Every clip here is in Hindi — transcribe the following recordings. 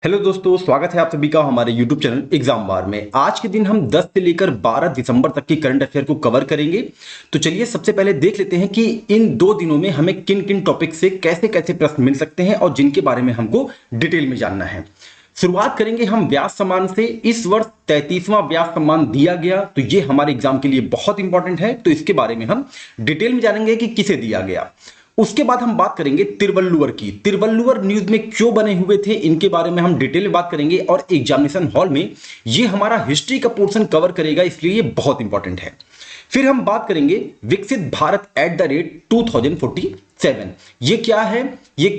हेलो दोस्तों, स्वागत है आप सभी का हमारे YouTube चैनल एग्जाम बार में। आज के दिन हम 10 से लेकर 12 दिसंबर तक की करंट अफेयर को कवर करेंगे। तो चलिए सबसे पहले देख लेते हैं कि इन 2 दिनों में हमें किन किन टॉपिक से कैसे कैसे प्रश्न मिल सकते हैं और जिनके बारे में हमको डिटेल में जानना है। शुरुआत करेंगे हम व्यास सम्मान से। इस वर्ष 33वां व्यास सम्मान दिया गया, तो ये हमारे एग्जाम के लिए बहुत इंपॉर्टेंट है, तो इसके बारे में हम डिटेल में जानेंगे कि किसे दिया गया। उसके बाद हम बात करेंगे तिरुवल्लुवर की। तिरुवल्लुवर न्यूज में क्यों बने हुए थे, इनके बारे में हम डिटेल में बात करेंगे और एग्जामिनेशन हॉल में ये हमारा हिस्ट्री का पोर्शन कवर करेगा, इसलिए ये बहुत इंपॉर्टेंट है। फिर हम बात करेंगे विकसित भारत @2047। ये क्या है, ये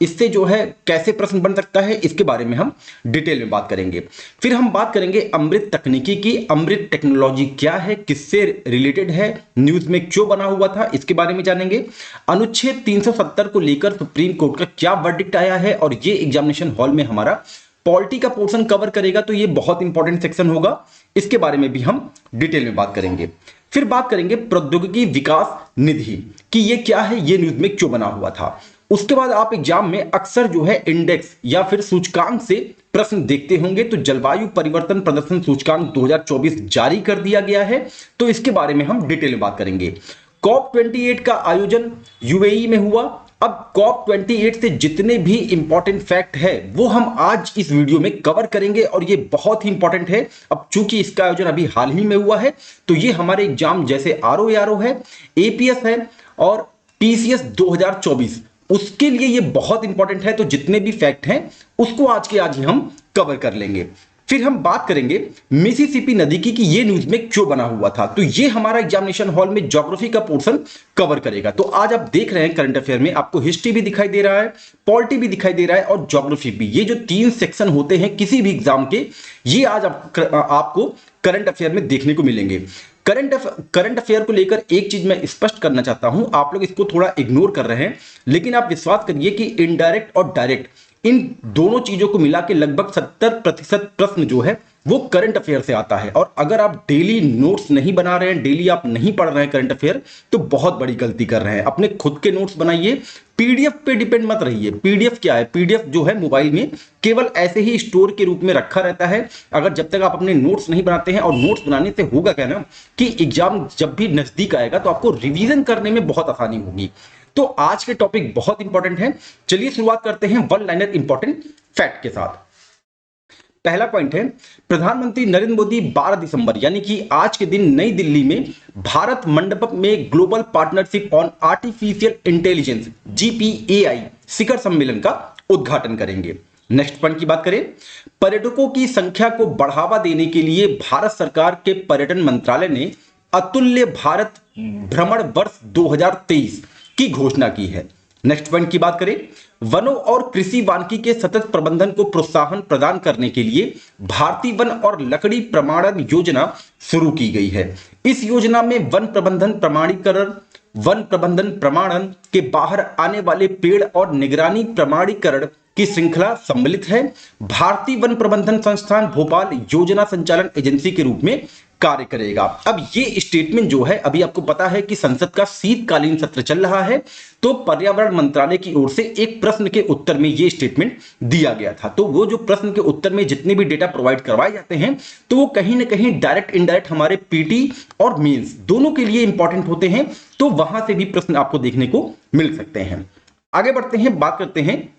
इससे जो है कैसे प्रश्न बन सकता है, इसके बारे में हम डिटेल में बात करेंगे। फिर हम बात करेंगे अमृत तकनीकी की। अमृत टेक्नोलॉजी क्या है, किससे रिलेटेड है, न्यूज में क्यों बना हुआ था, इसके बारे में जानेंगे। अनुच्छेद 370 को लेकर सुप्रीम कोर्ट का क्या वर्डिक्ट आया है, और ये एग्जामिनेशन हॉल में हमारा पॉलिटी का पोर्शन कवर करेगा, तो ये बहुत इंपॉर्टेंट सेक्शन होगा, इसके बारे में भी हम डिटेल में बात करेंगे। फिर बात करेंगे प्रौद्योगिकी विकास निधि कि ये क्या है, ये न्यूज में क्यों बना हुआ था। उसके बाद आप एग्जाम में अक्सर जो है इंडेक्स या फिर सूचकांक से प्रश्न देखते होंगे, तो जलवायु परिवर्तन प्रदर्शन सूचकांक 2024 जारी कर दिया गया है, तो इसके बारे में हम डिटेल में बात करेंगे। कॉप 28 का आयोजन यूएई में हुआ। अब कॉप 28 से जितने भी इंपॉर्टेंट फैक्ट है वो हम आज इस वीडियो में कवर करेंगे, और ये बहुत ही इंपॉर्टेंट है। अब चूंकि इसका आयोजन अभी हाल ही में हुआ है, तो ये हमारे एग्जाम जैसे आरओ है, एपीएस है और टीसीएस 2024, उसके लिए ये बहुत इंपॉर्टेंट है। तो जितने भी फैक्ट हैं उसको आज के आज ही हम कवर कर लेंगे। फिर हम बात करेंगे मिसिसिपी नदी की कि ये न्यूज में क्यों बना हुआ था, तो ये हमारा एग्जामिनेशन हॉल में ज्योग्राफी का पोर्शन कवर करेगा। तो आज आप देख रहे हैं करंट अफेयर में आपको हिस्ट्री भी दिखाई दे रहा है, पॉलिटी भी दिखाई दे रहा है और ज्योग्राफी भी। ये जो 3 सेक्शन होते हैं किसी भी एग्जाम के, ये आज आपको करंट अफेयर में देखने को मिलेंगे। करंट अफेयर को लेकर एक चीज मैं स्पष्ट करना चाहता हूं, आप लोग इसको थोड़ा इग्नोर कर रहे हैं, लेकिन आप विश्वास करिए कि इनडायरेक्ट और डायरेक्ट इन दोनों चीजों को मिला के लगभग 70% प्रश्न जो है वो करंट अफेयर से आता है। और अगर आप डेली नोट्स नहीं बना रहे हैं, डेली आप नहीं पढ़ रहे हैं करंट अफेयर, तो बहुत बड़ी गलती कर रहे हैं। अपने खुद के नोट्स बनाइए, पीडीएफ पे डिपेंड मत रहिए। पीडीएफ क्या है, पीडीएफ जो है मोबाइल में केवल ऐसे ही स्टोर के रूप में रखा रहता है। अगर जब तक आप अपने नोट्स नहीं बनाते हैं, और नोट्स बनाने से होगा क्या ना कि एग्जाम जब भी नजदीक आएगा तो आपको रिवीजन करने में बहुत आसानी होगी। तो आज के टॉपिक बहुत इंपॉर्टेंट है। चलिए शुरुआत करते हैं वन लाइनर इंपॉर्टेंट फैक्ट के साथ। पहला पॉइंट है, प्रधानमंत्री नरेंद्र मोदी 12 दिसंबर यानी कि आज के दिन नई दिल्ली में भारत मंडपम में global partnership on artificial intelligence GPAI शिखर सम्मेलन का उद्घाटन करेंगे। नेक्स्ट पॉइंट की बात करें, पर्यटकों की संख्या को बढ़ावा देने के लिए भारत सरकार के पर्यटन मंत्रालय ने अतुल्य भारत भ्रमण वर्ष 2023 की घोषणा की है। नेक्स्ट पॉइंट की बात करें, वनों और कृषि वानिकी के सतत प्रबंधन को प्रोत्साहन प्रदान करने के लिए भारतीय वन और लकड़ी प्रमाणन योजना शुरू की गई है। इस योजना में वन प्रबंधन प्रमाणीकरण, वन प्रबंधन प्रमाणन के बाहर आने वाले पेड़ और निगरानी प्रमाणीकरण की श्रृंखला सम्मिलित है। भारतीय वन प्रबंधन संस्थान भोपाल योजना संचालन एजेंसी के रूप में कार्य करेगा। अब ये स्टेटमेंट जो है, अभी आपको पता है कि संसद का शीतकालीन सत्र चल रहा है, तो पर्यावरण मंत्रालय की ओर से एक प्रश्न के उत्तर में ये स्टेटमेंट दिया गया था। तो वो जो प्रश्न के उत्तर में जितने भी डेटा प्रोवाइड करवाए जाते हैं, तो वो कहीं ना कहीं डायरेक्ट इनडायरेक्ट हमारे पीटी और मेंस दोनों के लिए इंपॉर्टेंट होते हैं, तो वहां से भी प्रश्न आपको देखने को मिल सकते हैं। आगे बढ़ते हैं, बात करते हैं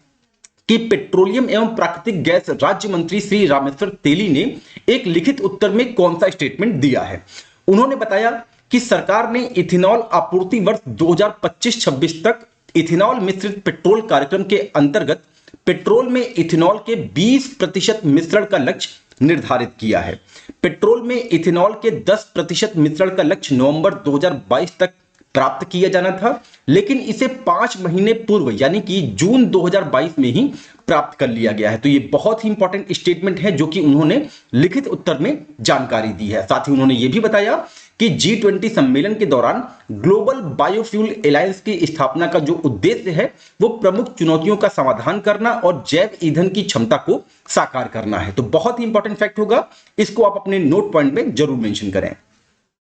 कि पेट्रोलियम एवं प्राकृतिक गैस राज्य मंत्री श्री रामेश्वर तेली ने एक लिखित उत्तर में कौन सा स्टेटमेंट दिया है। उन्होंने बताया कि सरकार ने इथेनॉल आपूर्ति वर्ष 2025-26 तक इथेनॉल मिश्रित पेट्रोल कार्यक्रम के अंतर्गत पेट्रोल में इथेनॉल के 20% मिश्रण का लक्ष्य निर्धारित किया है। पेट्रोल में इथेनॉल के 10% मिश्रण का लक्ष्य नवंबर 2022 तक प्राप्त किया जाना था, लेकिन इसे 5 महीने पूर्व यानी कि जून 2022 में ही प्राप्त कर लिया गया है। तो ये बहुत ही इंपॉर्टेंट स्टेटमेंट है जो कि उन्होंने लिखित उत्तर में जानकारी दी है। साथ ही उन्होंने ये भी बताया कि G20 सम्मेलन के दौरान ग्लोबल बायोफ्यूल एलायंस की स्थापना का जो उद्देश्य है वो प्रमुख चुनौतियों का समाधान करना और जैव ईंधन की क्षमता को साकार करना है। तो बहुत ही इंपॉर्टेंट फैक्ट होगा, इसको आप अपने नोट पॉइंट में जरूर मेंशन करें।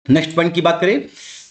नेक्स्ट पॉइंट की बात करें,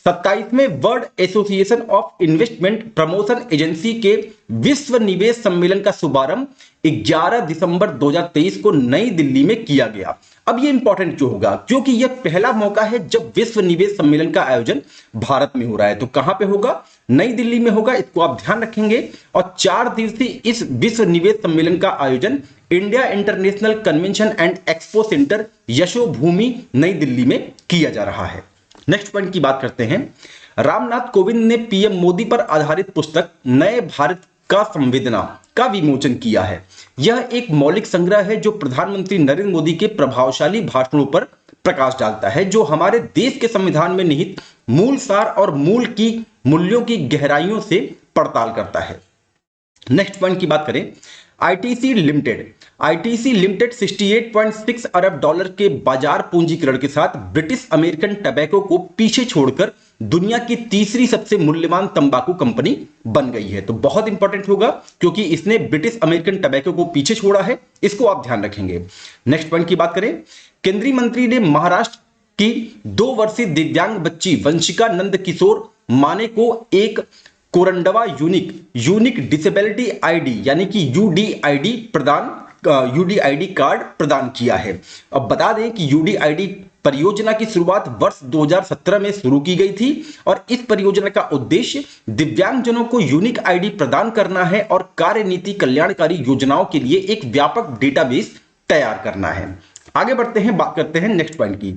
27वें world association of investment promotion agency के विश्व निवेश सम्मेलन का शुभारंभ 11 दिसंबर 2023 को नई दिल्ली में किया गया। अब ये इंपॉर्टेंट क्यों होगा? क्योंकि यह पहला मौका है जब विश्व निवेश सम्मेलन का आयोजन भारत में हो रहा है। तो कहां पे होगा? नई दिल्ली में होगा, इसको आप ध्यान रखेंगे। और 4 दिवसीय इस विश्व निवेश सम्मेलन का आयोजन India international convention and expo centre Yashobhoomi नई दिल्ली में किया जा रहा है। नेक्स्ट पॉइंट की बात करते हैं। रामनाथ कोविंद ने पीएम मोदी पर आधारित पुस्तक नए भारत का संवेदना का विमोचन किया है। यह एक मौलिक संग्रह है जो प्रधानमंत्री नरेंद्र मोदी के प्रभावशाली भाषणों पर प्रकाश डालता है, जो हमारे देश के संविधान में निहित मूल सार और मूल्यों की गहराइयों से पड़ताल करता है। नेक्स्ट पॉइंट की बात करें। आईटीसी लिमिटेड 68.6 अरब डॉलर के बाजार पूंजीकरण के साथ ब्रिटिश अमेरिकन टबैको को पीछे छोड़कर दुनिया की तीसरी सबसे मूल्यवान तंबाकू कंपनी बन गई है। तो बहुत इंपॉर्टेंट होगा क्योंकि इसने ब्रिटिश अमेरिकन टबैको को पीछे छोड़ा है, इसको आप ध्यान रखेंगे। नेक्स्ट पॉइंट की बात करें। केंद्रीय मंत्री ने महाराष्ट्र की 2 वर्षीय दिव्यांग बच्ची वंशिका नंद किशोर माने को एक कोरंडवा यूनिक डिसेबिलिटी आईडी यानी कि यूडीआईडी कार्ड प्रदान किया है। अब बता दें कि यूडीआईडी परियोजना की शुरुआत वर्ष 2017 में शुरू की गई थी और इस परियोजना का उद्देश्य दिव्यांगजनों को यूनिक आईडी प्रदान करना है और कार्यनीति कल्याणकारी योजनाओं के लिए एक व्यापक डेटाबेस तैयार करना है। आगे बढ़ते हैं, बात करते हैं नेक्स्ट पॉइंट की।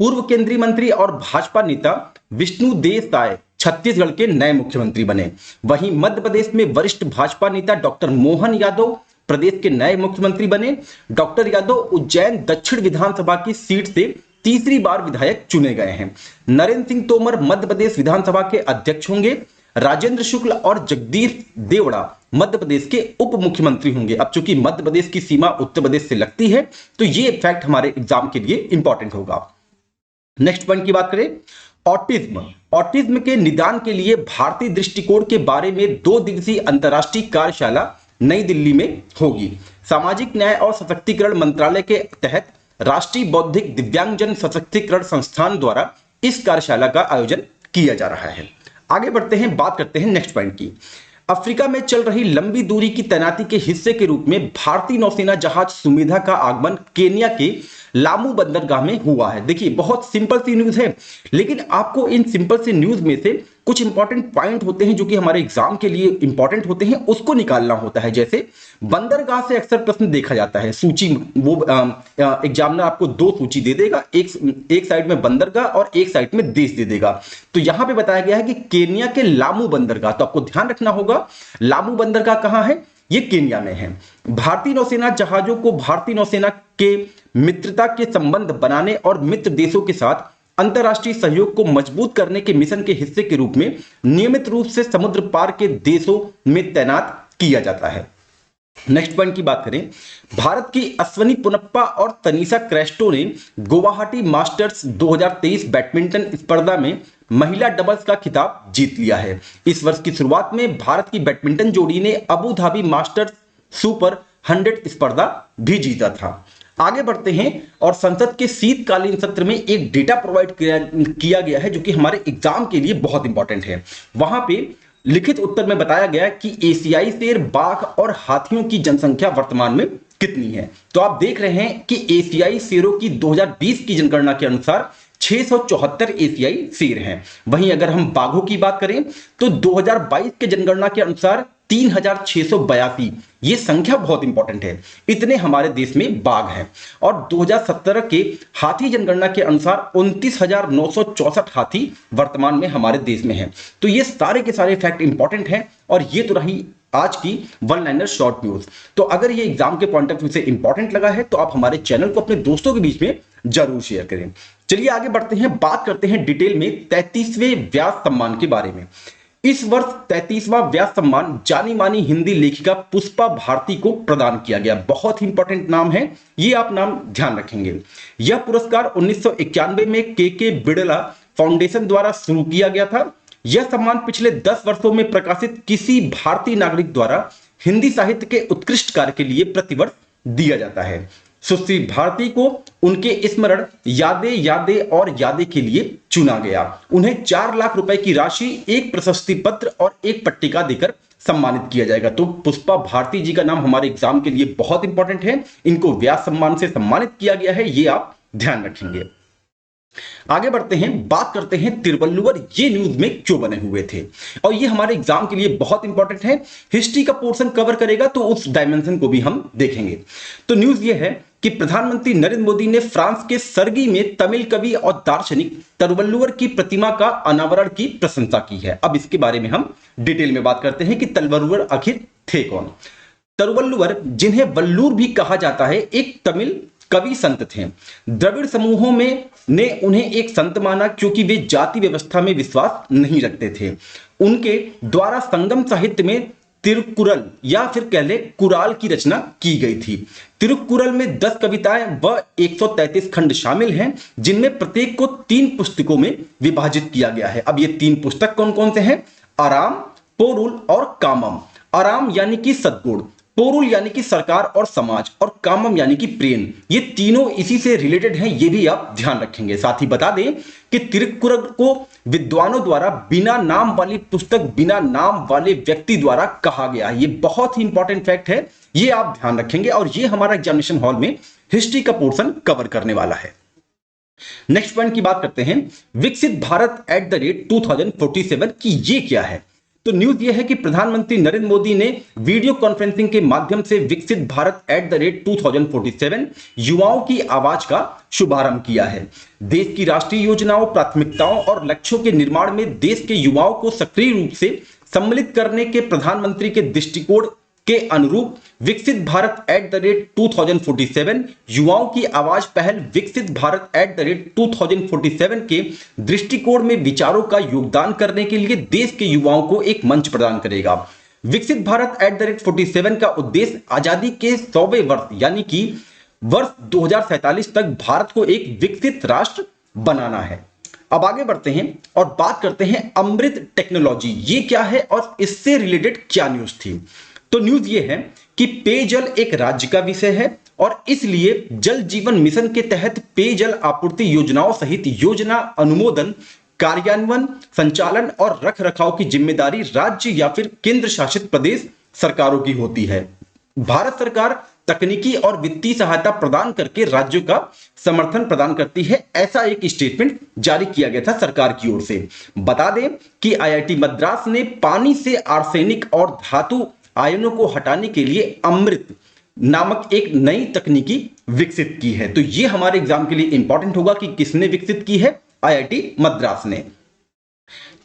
पूर्व केंद्रीय मंत्री और भाजपा नेता विष्णुदेव साय छत्तीसगढ़ के नए मुख्यमंत्री बने। वहीं मध्य प्रदेश में वरिष्ठ भाजपा नेता डॉक्टर मोहन यादव प्रदेश के नए मुख्यमंत्री बने। डॉक्टर यादव उज्जैन दक्षिण विधानसभा की सीट से तीसरी बार विधायक चुने गए हैं। नरेंद्र सिंह तोमर मध्य प्रदेश विधानसभा के अध्यक्ष होंगे। राजेंद्र शुक्ल और जगदीश देवड़ा मध्य प्रदेश के उप मुख्यमंत्री होंगे। अब चूंकि मध्य प्रदेश की सीमा उत्तर प्रदेश से लगती है तो ये फैक्ट हमारे एग्जाम के लिए इंपॉर्टेंट होगा। नेक्स्ट पॉइंट की बात करें। ऑटिज्म के निदान के लिए भारतीय दृष्टिकोण के बारे में 2 दिवसीय अंतर्राष्ट्रीय कार्यशाला नई दिल्ली में होगी। सामाजिक न्याय और सशक्तिकरण मंत्रालय के तहत राष्ट्रीय बौद्धिक दिव्यांगजन सशक्तिकरण संस्थान द्वारा इस कार्यशाला का आयोजन किया जा रहा है। आगे बढ़ते हैं, बात करते हैं नेक्स्ट पॉइंट की। अफ्रीका में चल रही लंबी दूरी की तैनाती के हिस्से के रूप में भारतीय नौसेना जहाज सुमेधा का आगमन केन्या के लामू बंदरगाह में हुआ है। देखिए बहुत सिंपल सी न्यूज है, लेकिन आपको इन सिंपल सी न्यूज में से कुछ इंपॉर्टेंट पॉइंट होते हैं जो कि हमारे एग्जाम के लिए इंपॉर्टेंट होते हैं, उसको निकालना होता है। जैसे बंदरगाह से अक्सर प्रश्न देखा जाता है, सूची वो एग्जामिनर आपको 2 सूची दे देगा, एक साइड में बंदरगाह और एक साइड में देश दे देगा। तो यहां पे बताया गया है कि केन्या के लामू बंदरगाह, तो आपको ध्यान रखना होगा लामू बंदरगाह कहां है, ये केन्या में है। भारतीय नौसेना जहाजों को भारतीय नौसेना के मित्रता के संबंध बनाने और मित्र देशों के साथ अंतरराष्ट्रीय सहयोग को मजबूत करने के मिशन के हिस्से के रूप में नियमित रूप से समुद्र पार के देशों में तैनात किया जाता है। नेक्स्ट पॉइंट की बात करें। भारत की अश्विनी पोनप्पा और तनीषा क्रेस्टो ने गुवाहाटी मास्टर्स 2023 बैडमिंटन स्पर्धा में महिला डबल्स का खिताब जीत लिया है। इस वर्ष की शुरुआत में भारत की बैडमिंटन जोड़ी ने अबू धाबी मास्टर्स सुपर 100 स्पर्धा भी जीता था। आगे बढ़ते हैं और संसद के शीतकालीन सत्र में एक डेटा प्रोवाइड किया गया है जो कि हमारे एग्जाम के लिए बहुत इंपॉर्टेंट है। वहां पे लिखित उत्तर में बताया गया कि एशियाई शेर, बाघ और हाथियों की जनसंख्या वर्तमान में कितनी है। तो आप देख रहे हैं कि एशियाई शेरों की 2020 की जनगणना के अनुसार 674 एशियाई शेर हैं। वहीं अगर हम बाघों की बात करें तो 2022 के जनगणना के अनुसार 3682, ये संख्या बहुत इंपॉर्टेंट है, इतने हमारे देश में बाघ हैं। और 2017 के हाथी जनगणना के अनुसार 29,964 हाथी वर्तमान में हमारे देश में हैं। तो ये सारे के सारे फैक्ट इंपॉर्टेंट हैं और ये तो रही आज की वन लाइनर शॉर्ट न्यूज। तो अगर ये एग्जाम के पॉइंट ऑफ व्यू से इंपॉर्टेंट लगा है तो आप हमारे चैनल को अपने दोस्तों के बीच में जरूर शेयर करें। चलिए आगे बढ़ते हैं, बात करते हैं डिटेल में 33वें व्यास सम्मान के बारे में। इस वर्ष 33वां व्यास सम्मान जानी मानी हिंदी लेखिका पुष्पा भारती को प्रदान किया गया। बहुत ही इंपॉर्टेंट नाम है, ये आप नाम ध्यान रखेंगे। यह पुरस्कार 1991 में के बिड़ला फाउंडेशन द्वारा शुरू किया गया था। यह सम्मान पिछले 10 वर्षों में प्रकाशित किसी भारतीय नागरिक द्वारा हिंदी साहित्य के उत्कृष्ट कार्य के लिए प्रतिवर्ष दिया जाता है। सुश्री भारती को उनके स्मरण यादें के लिए चुना गया। उन्हें 4 लाख रुपए की राशि, एक प्रशस्ति पत्र और एक पट्टिका देकर सम्मानित किया जाएगा। तो पुष्पा भारती जी का नाम हमारे एग्जाम के लिए बहुत इंपॉर्टेंट है, इनको व्यास सम्मान से सम्मानित किया गया है, ये आप ध्यान रखेंगे। आगे बढ़ते हैं, बात करते हैं तिरुवल्लुवर ये न्यूज में क्यों बने हुए थे, और ये हमारे एग्जाम के लिए बहुत इंपॉर्टेंट है। हिस्ट्री का पोर्शन कवर करेगा तो उस डायमेंशन को भी हम देखेंगे। तो न्यूज ये है कि प्रधानमंत्री नरेंद्र मोदी ने फ्रांस के सर्गी में तमिल कवि और दार्शनिक तिरुवल्लुवर की प्रतिमा का अनावरण की प्रशंसा की है। अब इसके बारे में हम डिटेल में बात करते हैं कि तिरुवल्लुवर आखिर थे कौन। तिरुवल्लुवर, जिन्हें वल्लूर भी कहा जाता है, एक तमिल कवि संत थे। द्रविड़ समूहों में ने उन्हें एक संत माना क्योंकि वे जाति व्यवस्था में विश्वास नहीं रखते थे। उनके द्वारा संगम साहित्य में तिरुकुरल या फिर कह ले कुराल की रचना की गई थी। तिरुकुरल में 10 कविताएं व 133 खंड शामिल हैं, जिनमें प्रत्येक को 3 पुस्तकों में विभाजित किया गया है। अब ये 3 पुस्तक कौन कौन से हैं? आराम, पोरुल और कामम। आराम यानी कि सद्गुण, पोरुल यानी कि सरकार और समाज, और कामम यानी कि प्रेम। ये तीनों इसी से रिलेटेड हैं, ये भी आप ध्यान रखेंगे। साथ ही बता दें कि तिरुकुरल को विद्वानों द्वारा बिना नाम वाली पुस्तक बिना नाम वाले व्यक्ति द्वारा कहा गया है। ये बहुत ही इंपॉर्टेंट फैक्ट है, ये आप ध्यान रखेंगे, और ये हमारा एग्जामिनेशन हॉल में हिस्ट्री का पोर्शन कवर करने वाला है। नेक्स्ट पॉइंट की बात करते हैं, विकसित भारत @2047 की ये क्या है। तो न्यूज यह है कि प्रधानमंत्री नरेंद्र मोदी ने वीडियो कॉन्फ्रेंसिंग के माध्यम से विकसित भारत @2047 युवाओं की आवाज का शुभारंभ किया है। देश की राष्ट्रीय योजनाओं, प्राथमिकताओं और लक्ष्यों के निर्माण में देश के युवाओं को सक्रिय रूप से सम्मिलित करने के प्रधानमंत्री के दृष्टिकोण के अनुरूप विकसित भारत @2047 युवाओं की आवाज पहल विकसित भारत @2047 के दृष्टिकोण में विचारों का योगदान करने के लिए देश के युवाओं को एक मंच प्रदान करेगा। विकसित भारत @47 का उद्देश्य आजादी के 100वें वर्ष यानी कि वर्ष 2047 तक भारत को एक विकसित राष्ट्र बनाना है। अब आगे बढ़ते हैं और बात करते हैं अमृत टेक्नोलॉजी ये क्या है और इससे रिलेटेड क्या न्यूज थी। तो न्यूज ये है कि पेयजल एक राज्य का विषय है और इसलिए जल जीवन मिशन के तहत पेयजल आपूर्ति योजनाओं सहित योजना अनुमोदन, कार्यान्वयन, संचालन और रखरखाव की जिम्मेदारी राज्य या फिर केंद्र शासित प्रदेश सरकारों की होती है। भारत सरकार तकनीकी और वित्तीय सहायता प्रदान करके राज्यों का समर्थन प्रदान करती है, ऐसा एक स्टेटमेंट जारी किया गया था सरकार की ओर से। बता दें कि आईआईटी मद्रास ने पानी से आर्सेनिक और धातु आयनों को हटाने के लिए अमृत नामक एक नई तकनीकी विकसित की है। तो ये हमारे एग्जाम के लिए इंपॉर्टेंट होगा कि किसने विकसित की है, आईआईटी मद्रास ने।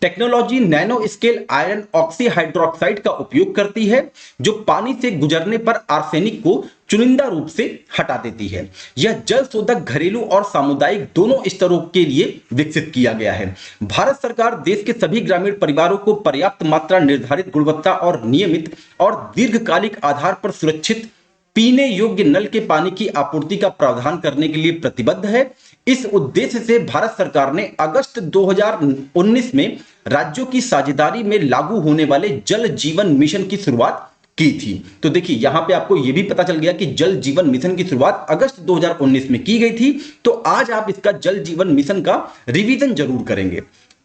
Technology nano scale iron oxy hydroxide का उपयोग करती है जो पानी से गुजरने पर आर्सेनिक को चुनिंदा रूप से हटा देती है। यह जल शोधक घरेलू और सामुदायिक दोनों स्तरों के लिए विकसित किया गया है। भारत सरकार देश के सभी ग्रामीण परिवारों को पर्याप्त मात्रा, निर्धारित गुणवत्ता और नियमित और दीर्घकालिक आधार पर सुरक्षित पीने योग्य नल के पानी की आपूर्ति का प्रावधान करने के लिए प्रतिबद्ध है। इस उद्देश्य से भारत सरकार ने अगस्त 2019 में राज्यों की साझेदारी में लागू होने वाले जल जीवन मिशन की शुरुआत की थी। तो देखिए यहां पे आपको यह भी पता चल गया कि जल जीवन मिशन की शुरुआत अगस्त 2019 में की गई थी। तो आज आप इसका जल जीवन मिशन का रिवीजन जरूर करेंगे।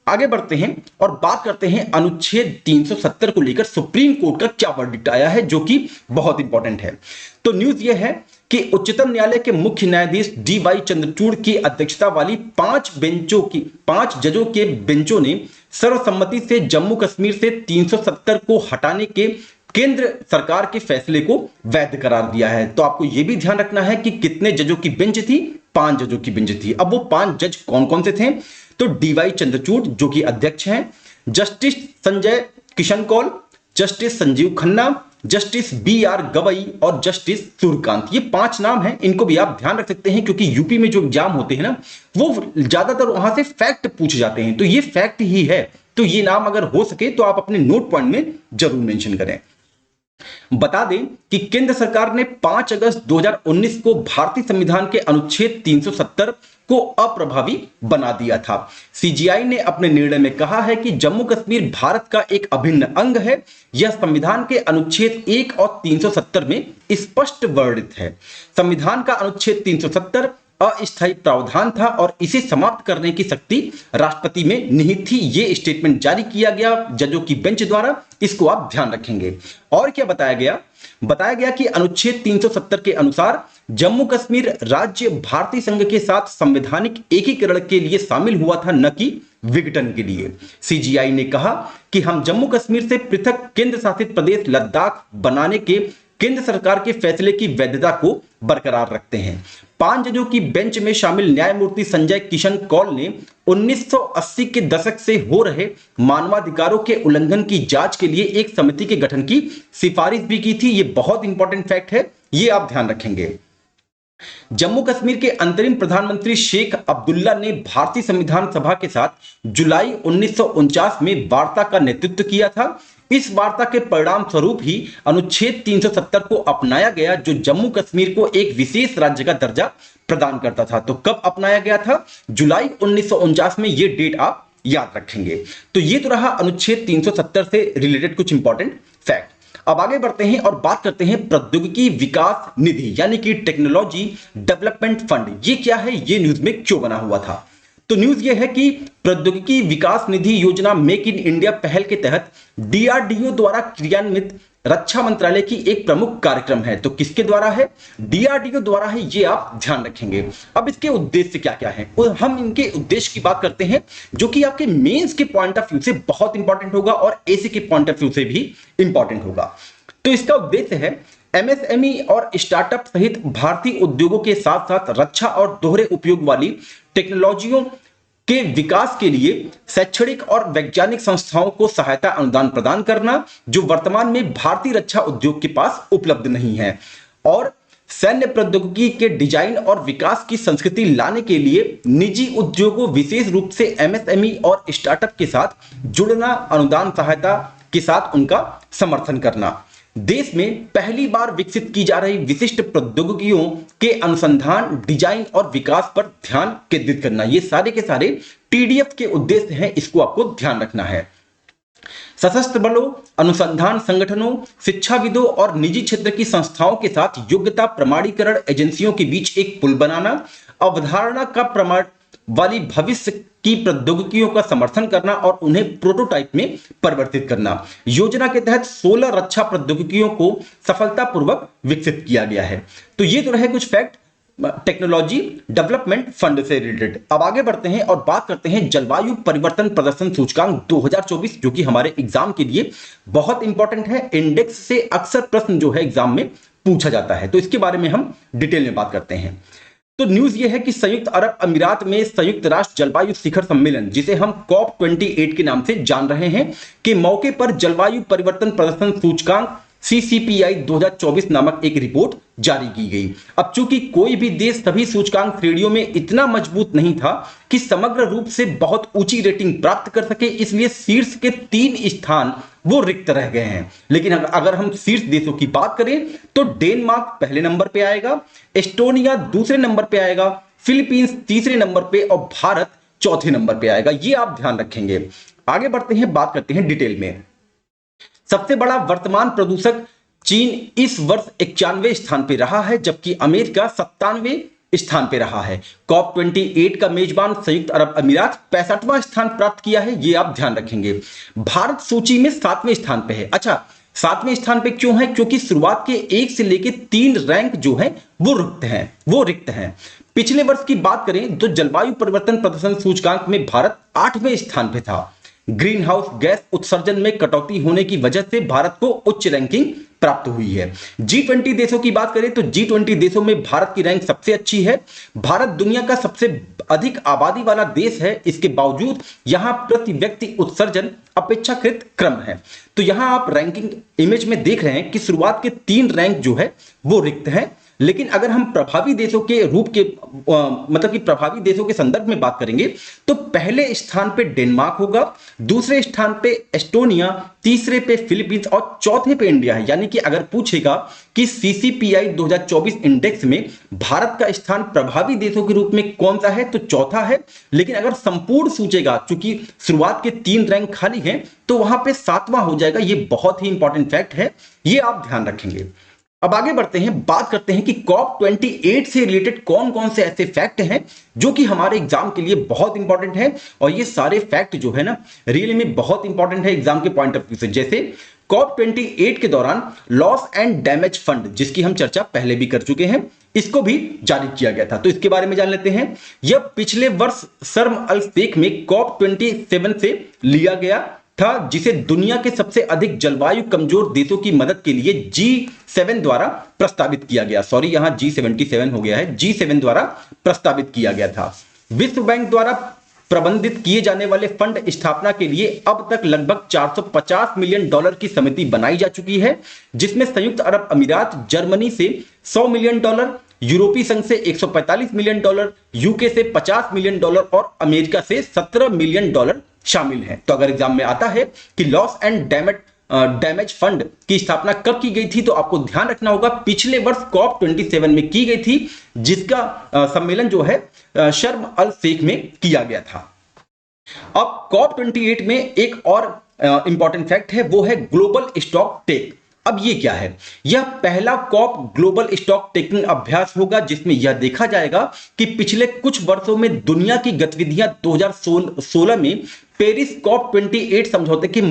आगे बढ़ते हैं और बात करते हैं अनुच्छेद 370 को लेकर सुप्रीम कोर्ट का क्या वर्डिक्ट आया है, जो कि बहुत इंपॉर्टेंट है। तो न्यूज यह है कि उच्चतम न्यायालय के मुख्य न्यायाधीश DY चंद्रचूड़ की अध्यक्षता वाली 5 जजों के बेंचों ने सर्वसम्मति से जम्मू कश्मीर से 370 को हटाने के केंद्र सरकार के फैसले को वैध करार दिया है। तो आपको यह भी ध्यान रखना है कि कितने जजों की बेंच थी, 5 जजों की बेंच थी। अब वो 5 जज कौन कौन से थे, तो DY चंद्रचूड़ जो कि अध्यक्ष हैं, justice Sanjay Kishan Kaul, justice Sanjiv Khanna, justice BR Gavai और जस्टिस सूर्यकांत। ये 5 नाम हैं, इनको भी आप ध्यान रख सकते हैं क्योंकि यूपी में जो एग्जाम होते हैं ना वो ज्यादातर वहां से फैक्ट पूछे जाते हैं, तो ये फैक्ट ही है। तो ये नाम अगर हो सके तो आप अपने नोट पॉइंट में जरूर मेंशन करें। बता दें कि केंद्र सरकार ने 5 अगस्त 2019 को भारतीय संविधान के अनुच्छेद 370 को अप्रभावी बना दिया था। CGI ने अपने निर्णय में कहा है कि जम्मू कश्मीर भारत का एक अभिन्न अंग है। यह संविधान के अनुच्छेद 1 और 370 में स्पष्ट वर्णित है। संविधान का अनुच्छेद 370 अस्थायी प्रावधान था और इसे समाप्त करने की शक्ति राष्ट्रपति में निहित थी। ये स्टेटमेंट जारी किया गया जजों की बेंच द्वारा, इसको आप ध्यान रखेंगे। और क्या बताया गया? बताया गया कि अनुच्छेद 370 के अनुसार जम्मू कश्मीर राज्य भारतीय संघ के साथ संवैधानिक एकीकरण के लिए शामिल हुआ था, न कि विघटन के लिए। सीजीआई ने कहा कि हम जम्मू कश्मीर से पृथक केंद्र शासित प्रदेश लद्दाख बनाने के केंद्र सरकार के फैसले की वैधता को बरकरार रखते हैं। 5 जजों की बेंच में शामिल न्यायमूर्ति संजय किशन कौल ने 1980 के दशक से हो रहे मानवाधिकारों के उल्लंघन की जांच के लिए एक समिति के गठन की सिफारिश भी की थी। यह बहुत इंपॉर्टेंट फैक्ट है, ये आप ध्यान रखेंगे। जम्मू कश्मीर के अंतरिम प्रधानमंत्री शेख अब्दुल्ला ने भारतीय संविधान सभा के साथ जुलाई 1949 में वार्ता का नेतृत्व किया था। इस वार्ता के परिणाम स्वरूप ही अनुच्छेद 370 को अपनाया गया, जो जम्मू कश्मीर को एक विशेष राज्य का दर्जा प्रदान करता था। तो कब अपनाया गया था? जुलाई 1949 में। ये डेट आप याद रखेंगे। तो ये तो रहा अनुच्छेद 370 से रिलेटेड कुछ इंपॉर्टेंट फैक्ट। अब आगे बढ़ते हैं और बात करते हैं प्रौद्योगिकी विकास निधि यानी कि टेक्नोलॉजी डेवलपमेंट फंड। ये क्या है? ये न्यूज में क्यों बना हुआ था? तो न्यूज ये है कि प्रौद्योगिकी विकास निधि योजना मेक इन इंडिया पहल के तहत डीआरडीओ द्वारा क्रियान्वित रक्षा मंत्रालय की एक प्रमुख कार्यक्रम है। तो किसके द्वारा है? डीआरडीओ द्वारा है, ये आप ध्यान रखेंगे। अब इसके उद्देश्य क्या क्या है, और हम इनके उद्देश्य की बात करते हैं, जो कि आपके मेंस के पॉइंट ऑफ व्यू से बहुत इंपॉर्टेंट होगा और एसी के पॉइंट ऑफ व्यू से भी इंपॉर्टेंट होगा। तो इसका उद्देश्य है एमएसएमई और स्टार्टअप सहित भारतीय उद्योगों के साथ साथ रक्षा और दोहरे उपयोग वाली टेक्नोलॉजियों के विकास के लिए शैक्षणिक और वैज्ञानिक संस्थाओं को सहायता अनुदान प्रदान करना, जो वर्तमान में भारतीय रक्षा उद्योग के पास उपलब्ध नहीं है, और सैन्य प्रौद्योगिकी के डिजाइन और विकास की संस्कृति लाने के लिए निजी उद्योगों विशेष रूप से एमएसएमई और स्टार्टअप के साथ जुड़ना, अनुदान सहायता के साथ उनका समर्थन करना। देश में पहली बार विकसित की जा रही विशिष्ट प्रौद्योगिकियों के अनुसंधान, डिजाइन और विकास पर ध्यान केंद्रित करना। ये सारे के सारे टीडीएफ के उद्देश्य हैं, इसको आपको ध्यान रखना है। सशस्त्र बलों, अनुसंधान संगठनों, शिक्षाविदों और निजी क्षेत्र की संस्थाओं के साथ योग्यता प्रमाणीकरण एजेंसियों के बीच एक पुल बनाना, अवधारणा का प्रमाण वाली भविष्य की प्रौद्योगिकियों का समर्थन करना और उन्हें प्रोटोटाइप में परिवर्तित करना। योजना के तहत 16 रक्षा प्रौद्योगिकियों को सफलतापूर्वक विकसित किया गया है। तो ये तो रहे कुछ फैक्ट टेक्नोलॉजी डेवलपमेंट फंड से रिलेटेड। अब आगे बढ़ते हैं और बात करते हैं जलवायु परिवर्तन प्रदर्शन सूचकांक 2024, जो कि हमारे एग्जाम के लिए बहुत इंपॉर्टेंट है। इंडेक्स से अक्सर प्रश्न जो है एग्जाम में पूछा जाता है, तो इसके बारे में हम डिटेल में बात करते हैं। तो न्यूज ये है कि संयुक्त अरब अमीरात में संयुक्त राष्ट्र जलवायु शिखर सम्मेलन, जिसे हम COP 28 के नाम से जान रहे हैं, के मौके पर जलवायु परिवर्तन प्रदर्शन सूचकांक CCPI 2024 नामक एक रिपोर्ट जारी की गई। अब चूंकि कोई भी देश सभी सूचकांक श्रेणियों में इतना मजबूत नहीं था कि समग्र रूप से बहुत ऊंची रेटिंग प्राप्त कर सके, इसलिए शीर्ष के 3 स्थान वो रिक्त रह गए हैं। लेकिन अगर हम शीर्ष देशों की बात करें तो डेनमार्क पहले नंबर पे आएगा, एस्टोनिया दूसरे नंबर पे आएगा, फिलीपींस तीसरे नंबर पे और भारत चौथे नंबर पे आएगा। ये आप ध्यान रखेंगे। आगे बढ़ते हैं, बात करते हैं डिटेल में। सबसे बड़ा वर्तमान प्रदूषक चीन इस वर्ष 91वें स्थान पे रहा है, जबकि अमेरिका 97वें स्थान पे रहा है। COP 28 का मेजबान संयुक्त अरब अमीरात 65वां स्थान प्राप्त किया है, ये आप ध्यान रखेंगे। भारत सूची में 7वें स्थान पे है। अच्छा, 7वें स्थान पे क्यों है? क्योंकि शुरुआत के 1 से लेके 3 रैंक जो है वो रिक्त हैं। पिछले वर्ष की बात करें तो जलवायु परिवर्तन प्रदर्शन सूचकांक में भारत 8वें स्थान पे था। ग्रीन हाउस गैस उत्सर्जन में कटौती होने की वजह से भारत को उच्च रैंकिंग प्राप्त हुई है। G20 देशों की बात करें तो G20 देशों में भारत की रैंक सबसे अच्छी है। भारत दुनिया का सबसे अधिक आबादी वाला देश है, इसके बावजूद यहां प्रति व्यक्ति उत्सर्जन अपेक्षाकृत कम है। तो यहां आप रैंकिंग इमेज में देख रहे हैं कि शुरुआत के 3 रैंक जो है वो रिक्त हैं। लेकिन अगर हम प्रभावी देशों के रूप के मतलब कि प्रभावी देशों के संदर्भ में बात करेंगे तो पहले स्थान पे डेनमार्क होगा, दूसरे स्थान पे एस्टोनिया, तीसरे पे फिलीपींस और चौथे पे इंडिया है। यानी कि अगर पूछेगा कि CCPI 2024 इंडेक्स में भारत का स्थान प्रभावी देशों के रूप में कौन सा है तो चौथा है। लेकिन अगर संपूर्ण सूचेगा, चूंकि शुरुआत के 3 रैंक खाली हैं, तो वहां पे 7वां हो जाएगा। ये बहुत ही इंपॉर्टेंट फैक्ट है, ये आप ध्यान रखेंगे। अब आगे बढ़ते हैं, बात करते हैं कि कॉप 28 से रिलेटेड कौन कौन से ऐसे फैक्ट हैं जो कि हमारे एग्जाम के लिए बहुत इंपॉर्टेंट है। और ये सारे फैक्ट जो है ना रियली में बहुत इंपॉर्टेंट है एग्जाम के पॉइंट ऑफ व्यू से। जैसे कॉप 28 के दौरान लॉस एंड डैमेज फंड, जिसकी हम चर्चा पहले भी कर चुके हैं, इसको भी जारी किया गया था। तो इसके बारे में जान लेते हैं। यह पिछले वर्ष शर्म अल शेख में कॉप 27 से लिया गया था, जिसे दुनिया के सबसे अधिक जलवायु कमजोर देशों की मदद के लिए G7 द्वारा प्रस्तावित किया गया। सॉरी, यहां G77 हो गया है, G7 द्वारा प्रस्तावित किया गया था। विश्व बैंक द्वारा प्रबंधित किए जाने वाले फंड स्थापना के लिए अब तक लगभग 450 मिलियन डॉलर की समिति बनाई जा चुकी है, जिसमें संयुक्त अरब अमीरात, जर्मनी से 100 मिलियन डॉलर, यूरोपीय संघ से 145 मिलियन डॉलर, यूके से 50 मिलियन डॉलर और अमेरिका से 17 मिलियन डॉलर शामिल हैं। तो अगर एग्जाम में आता है कि लॉस एंड डैमेज फंड की स्थापना कब की गई थी, तो आपको ध्यान रखना होगा पिछले वर्ष कॉप 27 में की गई थी, जिसका सम्मेलन जो है शर्म अल शेख में किया गया था। अब कॉप 28 में एक और इंपॉर्टेंट फैक्ट है, वो है ग्लोबल स्टॉक टेक। अब ये क्या है? यह पहला कॉप ग्लोबल स्टॉक टेकिंग अभ्यास होगा जिसमें यह देखा जाएगा कि पिछले कुछ वर्षों में दुनिया की गतिविधियां 2016 में पेरिस कॉप 28 समझौते के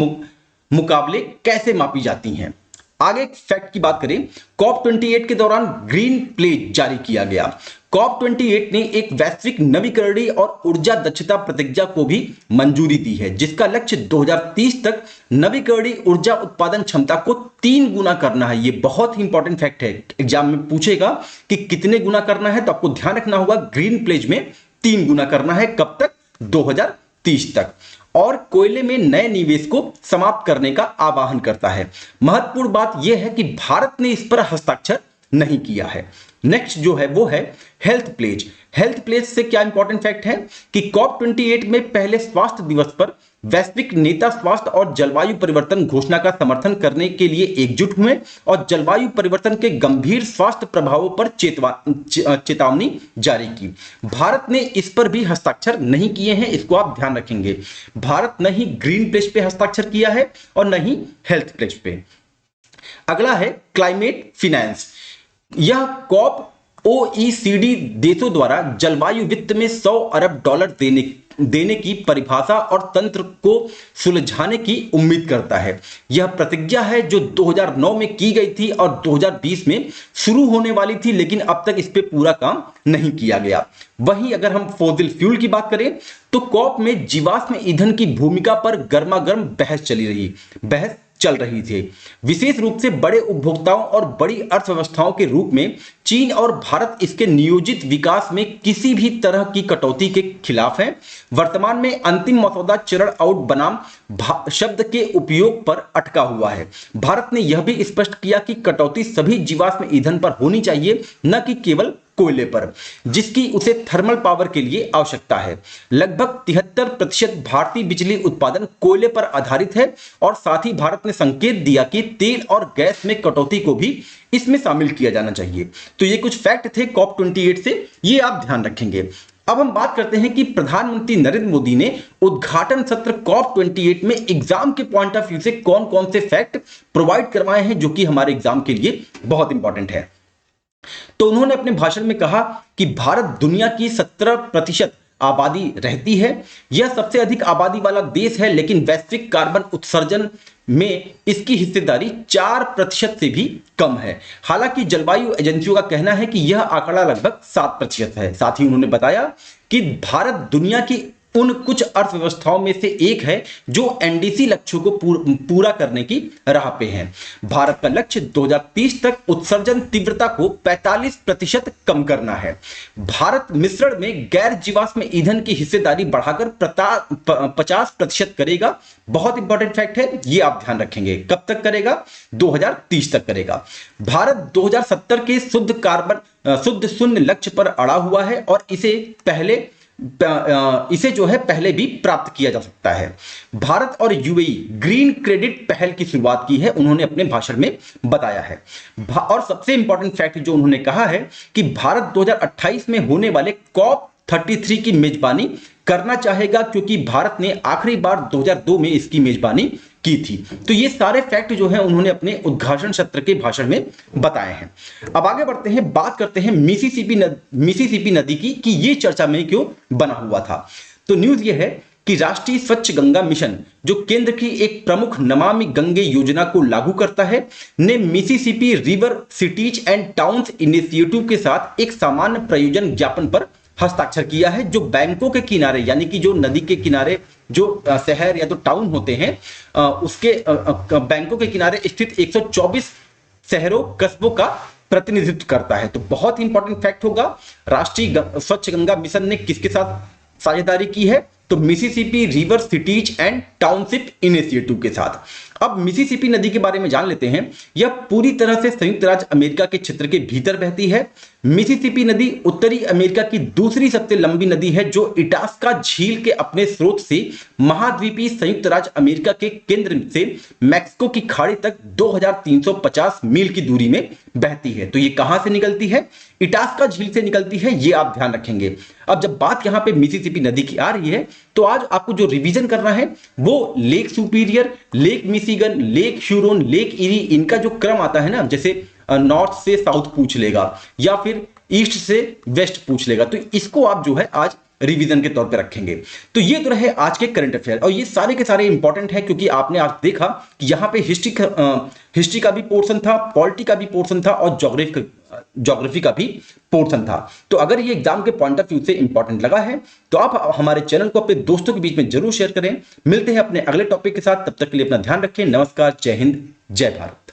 मुकाबले कैसे मापी जाती हैं। आगे एक फैक्ट की बात करें, कॉप 28 के दौरान ग्रीन प्लेज जारी किया गया। कॉप 28 ने एक वैश्विक नवीकरणीय और ऊर्जा दक्षता प्रतिज्ञा को भी मंजूरी दी है, जिसका लक्ष्य 2030 तक नवीकरणीय ऊर्जा उत्पादन क्षमता को 3 गुना करना है। यह बहुत ही इंपॉर्टेंट फैक्ट है, एग्जाम में पूछेगा कि कितने गुना करना है, तो आपको ध्यान रखना होगा ग्रीन प्लेज में 3 गुना करना है। कब तक? 2030 तक। और कोयले में नए निवेश को समाप्त करने का आह्वान करता है। महत्वपूर्ण बात यह है कि भारत ने इस पर हस्ताक्षर नहीं किया है। नेक्स्ट जो है वो है हेल्थ प्लेज। हेल्थ प्लेज से क्या इंपॉर्टेंट फैक्ट है कि कॉप 28 में पहले स्वास्थ्य दिवस पर वैश्विक नेता स्वास्थ्य और जलवायु परिवर्तन घोषणा का समर्थन करने के लिए एकजुट हुए और जलवायु परिवर्तन के गंभीर स्वास्थ्य प्रभावों पर चेतावनी जारी की। भारत ने इस पर भी हस्ताक्षर नहीं किए हैं, इसको आप ध्यान रखेंगे। भारत न ही ग्रीन प्लेज पे हस्ताक्षर किया है और न ही हेल्थ प्लेज पे। अगला है क्लाइमेट फिनेंस। यह कॉप OECD देशों द्वारा जलवायु वित्त में 100 अरब डॉलर देने की परिभाषा और तंत्र को सुलझाने की उम्मीद करता है। यह प्रतिज्ञा है जो 2009 में की गई थी और 2020 में शुरू होने वाली थी, लेकिन अब तक इस पे पूरा काम नहीं किया गया। वहीं अगर हम फॉसिल फ्यूल की बात करें तो कॉप में जीवाश्म ईंधन की भूमिका पर गर्मागर्म बहस चल रही थी। विशेष रूप से बड़े उपभोक्ताओं और बड़ी अर्थव्यवस्थाओं के रूप में चीन और भारत इसके नियोजित विकास में किसी भी तरह की कटौती के खिलाफ है। वर्तमान में अंतिम मसौदा चरण आउट बनाम शब्द के उपयोग पर अटका हुआ है। भारत ने यह भी स्पष्ट किया कि कटौती सभी जीवाश्म ईंधन पर होनी चाहिए, न कि केवल कोयले पर, जिसकी उसे थर्मल पावर के लिए आवश्यकता है। लगभग 73% भारतीय बिजली उत्पादन कोयले पर आधारित है और साथ ही भारत ने संकेत दिया कि तेल और गैस में कटौती को भी इसमें शामिल किया जाना चाहिए। तो ये कुछ फैक्ट थे कॉप 28 से, ये आप ध्यान रखेंगे। अब हम बात करते हैं कि प्रधानमंत्री नरेंद्र मोदी ने उद्घाटन सत्र कॉप 28 में एग्जाम के पॉइंट ऑफ व्यू से कौन कौन से फैक्ट प्रोवाइड करवाए हैं जो कि हमारे एग्जाम के लिए बहुत इंपॉर्टेंट है। तो उन्होंने अपने भाषण में कहा कि भारत दुनिया की 17% आबादी रहती है। यह सबसे अधिक आबादी वाला देश है, लेकिन वैश्विक कार्बन उत्सर्जन में इसकी हिस्सेदारी 4% से भी कम है। हालांकि जलवायु एजेंसियों का कहना है कि यह आंकड़ा लगभग 7% है। साथ ही उन्होंने बताया कि भारत दुनिया की उन कुछ अर्थव्यवस्थाओं में से एक है जो एनडीसी लक्ष्यों को पूरा करने की राह पे है। भारत का लक्ष्य 2030 तक उत्सर्जन तीव्रता को 45% कम करना है। भारत मिश्रण में गैर जीवाश्म ईंधन की हिस्सेदारी बढ़ाकर 50% करेगा। बहुत इंपॉर्टेंट फैक्ट है, ये आप ध्यान रखेंगे। कब तक करेगा? 2030 तक करेगा। भारत 2070 के शुद्ध शून्य लक्ष्य पर अड़ा हुआ है और इसे जो है पहले भी प्राप्त किया जा सकता है। भारत और यूएई ग्रीन क्रेडिट पहल की शुरुआत की है, उन्होंने अपने भाषण में बताया है। और सबसे इंपॉर्टेंट फैक्ट जो उन्होंने कहा है कि भारत 2028 में होने वाले कॉप 33 की मेजबानी करना चाहेगा, क्योंकि भारत ने आखिरी बार 2002 में इसकी मेजबानी की थी। तो ये सारे फैक्ट जो है उन्होंने अपने उद्घाटन सत्र के भाषण में बताए हैं। अब आगे बढ़ते हैं, बात करते हैं मिसिसिपी नदी की कि ये चर्चा में क्यों बना हुआ था। तो न्यूज ये है कि राष्ट्रीय स्वच्छ गंगा मिशन, जो केंद्र की एक प्रमुख नमामि गंगे योजना को लागू करता है, ने Mississippi river cities and towns initiative के साथ एक सामान्य प्रयोजन ज्ञापन पर हस्ताक्षर किया है, जो बैंकों के किनारे, यानी कि जो नदी के किनारे जो शहर या तो टाउन होते हैं, उसके बैंकों के किनारे स्थित 124 शहरों कस्बों का प्रतिनिधित्व करता है। तो बहुत ही इंपॉर्टेंट फैक्ट होगा, राष्ट्रीय स्वच्छ गंगा मिशन ने किसके साथ साझेदारी की है, तो Mississippi river cities and township initiative के साथ। अब मिसिसिपी नदी के बारे में जान लेते हैं। यह पूरी तरह से संयुक्त राज्य अमेरिका के क्षेत्र के भीतर बहती है। मिसिसिपी नदी उत्तरी अमेरिका की दूसरी सबसे लंबी नदी है, जो इटास्का झील के अपने स्रोत से महाद्वीपीय संयुक्त राज्य अमेरिका के केंद्र से मैक्सिको की खाड़ी तक 2350 मील की दूरी में बहती है। तो ये कहां से निकलती है, इटास्का झील से निकलती है, ये आप ध्यान रखेंगे। अब जब बात यहां पे मिसिसिपी नदी की आ रही है, तो आज आपको जो रिवीजन करना है वो lake superior, lake Michigan, lake Huron, lake eri, इनका जो क्रम आता है ना, जैसे नॉर्थ से साउथ पूछ लेगा या फिर ईस्ट से वेस्ट पूछ लेगा, तो इसको आप जो है आज रिवीजन के तौर पे रखेंगे। तो ये तो रहे आज के करंट अफेयर, और ये सारे के सारे इंपॉर्टेंट है, क्योंकि आपने आज देखा कि यहाँ पे हिस्ट्री का भी पोर्शन था, पॉलिटी का भी पोर्शन था, और ज्योग्राफी का भी पोर्शन था। तो अगर ये एग्जाम के पॉइंट ऑफ व्यू से इंपॉर्टेंट लगा है, तो आप हमारे चैनल को अपने दोस्तों के बीच में जरूर शेयर करें। मिलते हैं अपने अगले टॉपिक के साथ, तब तक के लिए अपना ध्यान रखें। नमस्कार, जय हिंद, जय भारत।